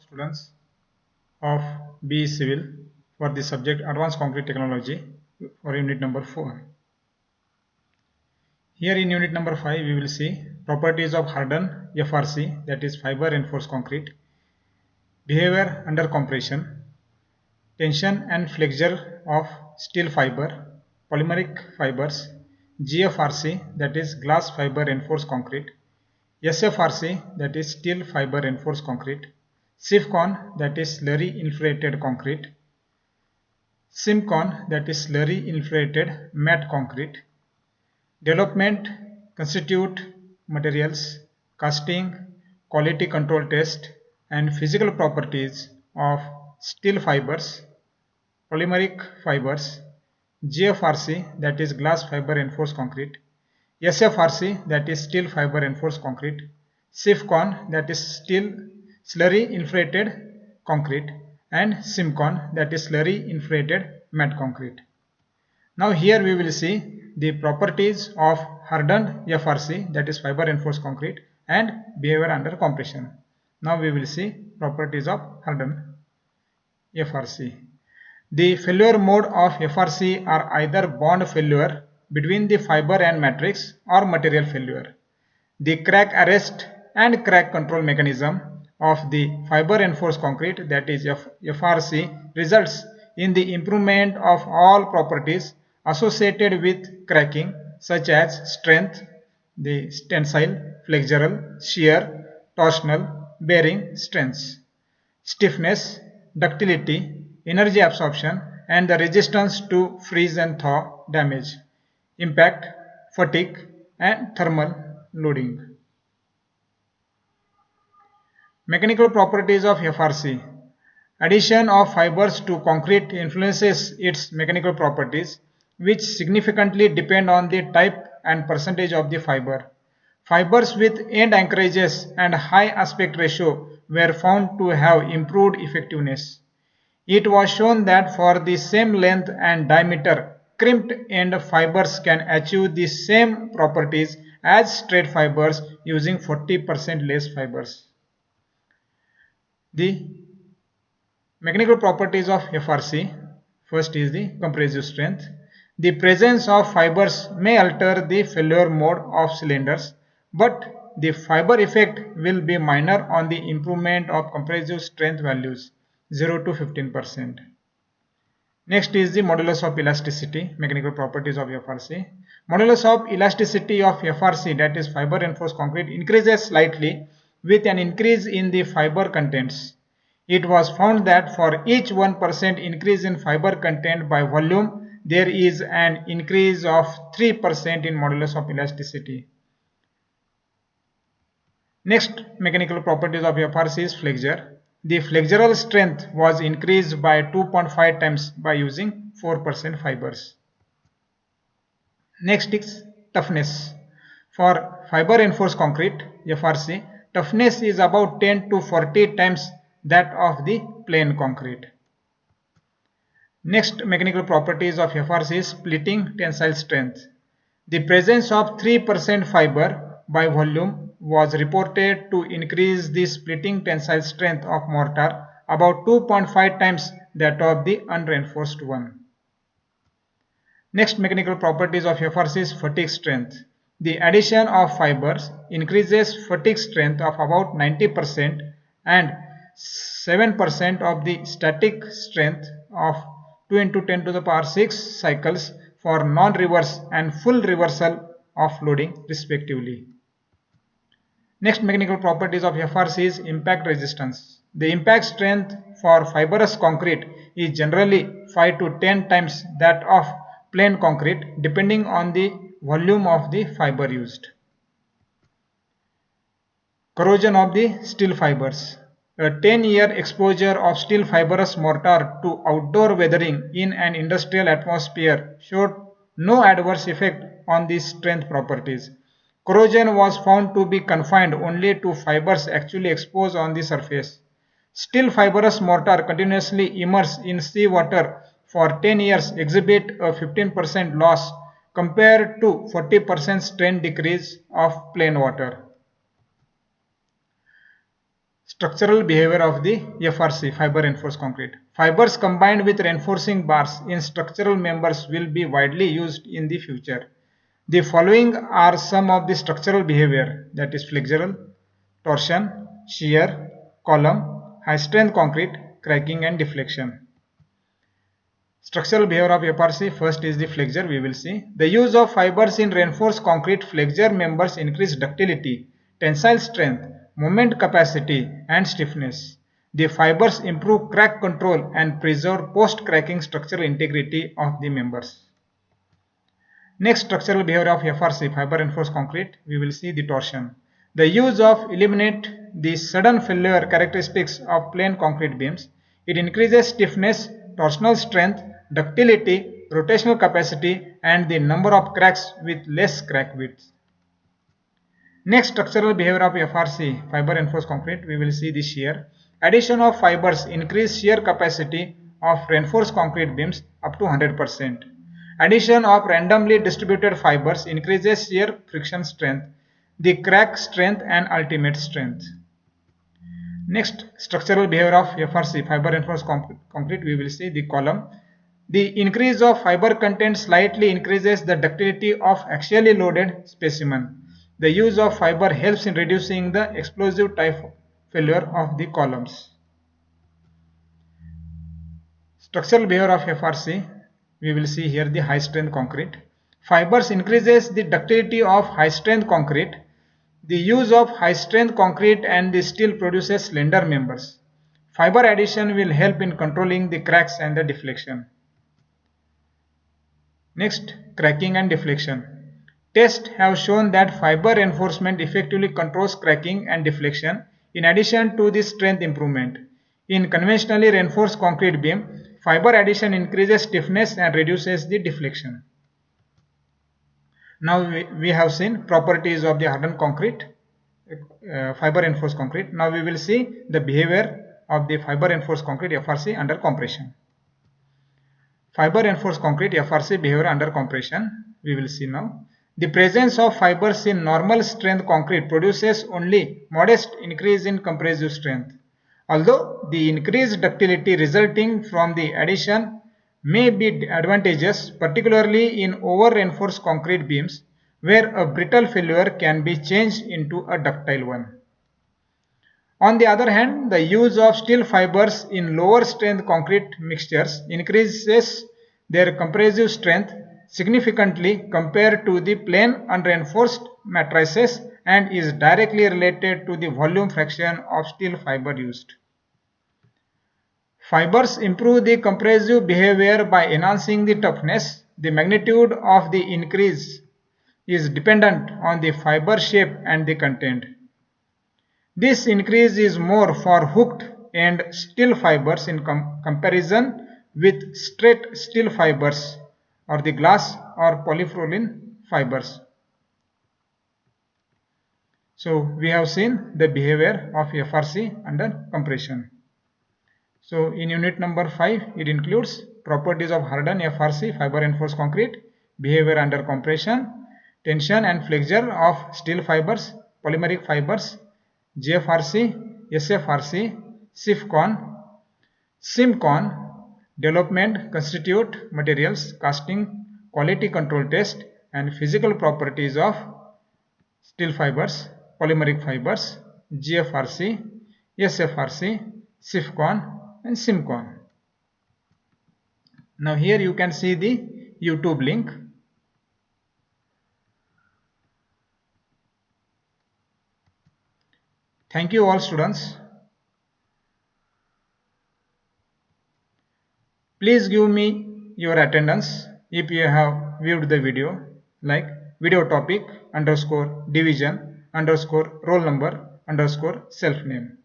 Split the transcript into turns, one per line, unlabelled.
students of BE Civil for the subject Advanced Concrete Technology for unit number 4. Here in unit number 5 we will see properties of hardened FRC, that is fiber reinforced concrete, behavior under compression, tension and flexure of steel fiber, polymeric fibers, GFRC, that is glass fiber reinforced concrete, SFRC, that is steel fiber reinforced concrete, SIFCON, that is slurry infiltrated concrete, SIMCON, that is slurry infiltrated matte concrete. Development, constitute materials, casting, quality control test, and physical properties of steel fibers, polymeric fibers, GFRC, that is glass fiber reinforced concrete, SFRC, that is steel fiber reinforced concrete, SIFCON, that is steel slurry infiltrated concrete, and SIMCON, that is slurry infiltrated matte concrete. Now here we will see the properties of hardened FRC, that is fiber reinforced concrete, and behavior under compression. Now we will see properties of hardened FRC. The failure mode of FRC are either bond failure between the fiber and matrix or material failure. The crack arrest and crack control mechanism of the fiber reinforced concrete, that is FRC, results in the improvement of all properties associated with cracking, such as strength, the tensile, flexural, shear, torsional, bearing strengths, stiffness, ductility, energy absorption, and the resistance to freeze and thaw damage, impact, fatigue, and thermal loading. Mechanical properties of FRC. Addition of fibers to concrete influences its mechanical properties, which significantly depend on the type and percentage of the fiber. Fibers with end anchorages and high aspect ratio were found to have improved effectiveness. It was shown that for the same length and diameter, crimped end fibers can achieve the same properties as straight fibers using 40% less fibers. The mechanical properties of FRC. First is the compressive strength. The presence of fibers may alter the failure mode of cylinders, but the fiber effect will be minor on the improvement of compressive strength values, 0 to 15%. Next is the modulus of elasticity, mechanical properties of FRC. Modulus of elasticity of FRC, that is fiber reinforced concrete, increases slightly with an increase in the fiber contents. It was found that for each 1% increase in fiber content by volume, there is an increase of 3% in modulus of elasticity. Next mechanical properties of FRC is flexure. The flexural strength was increased by 2.5 times by using 4% fibers. Next is toughness. For fiber reinforced concrete, FRC, toughness is about 10 to 40 times that of the plain concrete. Next mechanical properties of FRC is splitting tensile strength. The presence of 3% fiber by volume was reported to increase the splitting tensile strength of mortar about 2.5 times that of the unreinforced one. Next mechanical properties of FRC is fatigue strength. The addition of fibers increases fatigue strength of about 90% and 7% of the static strength of 2 into 10 to the power 6 cycles for non-reverse and full reversal of loading respectively. Next mechanical properties of FRC is impact resistance. The impact strength for fibrous concrete is generally 5 to 10 times that of plain concrete depending on the volume of the fiber used. Corrosion of the steel fibers. A 10-year exposure of steel fibrous mortar to outdoor weathering in an industrial atmosphere showed no adverse effect on the strength properties. Corrosion was found to be confined only to fibers actually exposed on the surface. Steel fibrous mortar continuously immersed in seawater for 10 years exhibit a 15% loss compared to 40% strain decrease of plain water. Structural behavior of the FRC, fiber reinforced concrete. Fibers combined with reinforcing bars in structural members will be widely used in the future. The following are some of the structural behavior, that is flexural, torsion, shear, column, high strength concrete, cracking and deflection. Structural behavior of FRC, first is the flexure, we will see. The use of fibers in reinforced concrete flexure members increase ductility, tensile strength, moment capacity and stiffness. The fibers improve crack control and preserve post-cracking structural integrity of the members. Next structural behavior of FRC, fiber reinforced concrete, we will see the torsion. The use of eliminate the sudden failure characteristics of plain concrete beams. It increases stiffness, torsional strength, ductility, rotational capacity and the number of cracks with less crack width. Next structural behavior of FRC, fiber reinforced concrete, we will see the shear. Addition of fibers increase shear capacity of reinforced concrete beams up to 100%. Addition of randomly distributed fibers increases shear friction strength, the crack strength and ultimate strength. Next structural behavior of FRC, fiber reinforced concrete, we will see the column. The increase of fiber content slightly increases the ductility of axially loaded specimen. The use of fiber helps in reducing the explosive type failure of the columns. Structural behavior of FRC, we will see here the high strength concrete. Fibers increases the ductility of high strength concrete. The use of high strength concrete and the steel produces slender members. Fiber addition will help in controlling the cracks and the deflection. Next, cracking and deflection. Tests have shown that fiber reinforcement effectively controls cracking and deflection in addition to the strength improvement. In conventionally reinforced concrete beam, fiber addition increases stiffness and reduces the deflection. Now we have seen properties of the hardened concrete, fiber reinforced concrete. Now we will see the behavior of the fiber reinforced concrete FRC under compression. Fiber reinforced concrete FRC behavior under compression, we will see now. The presence of fibers in normal strength concrete produces only modest increase in compressive strength. Although the increased ductility resulting from the addition may be advantageous, particularly in over-reinforced concrete beams where a brittle failure can be changed into a ductile one. On the other hand, the use of steel fibers in lower strength concrete mixtures increases their compressive strength significantly compared to the plain unreinforced matrices and is directly related to the volume fraction of steel fiber used. Fibers improve the compressive behavior by enhancing the toughness. The magnitude of the increase is dependent on the fiber shape and the content. This increase is more for hooked end steel fibers in comparison with straight steel fibers or the glass or polypropylene fibers. So we have seen the behavior of FRC under compression. So in unit number 5, it includes properties of hardened FRC, fiber reinforced concrete, behavior under compression, tension and flexure of steel fibers, polymeric fibers, GFRC, SFRC, SIFCON, SIMCON, development, constituent materials, casting, quality control test and physical properties of steel fibers, polymeric fibers, GFRC, SFRC, SIFCON and SIMCON. Now here you can see the YouTube link. Thank you all students. Please give me your attendance if you have viewed the video, like video topic _ division _ roll number _ self name.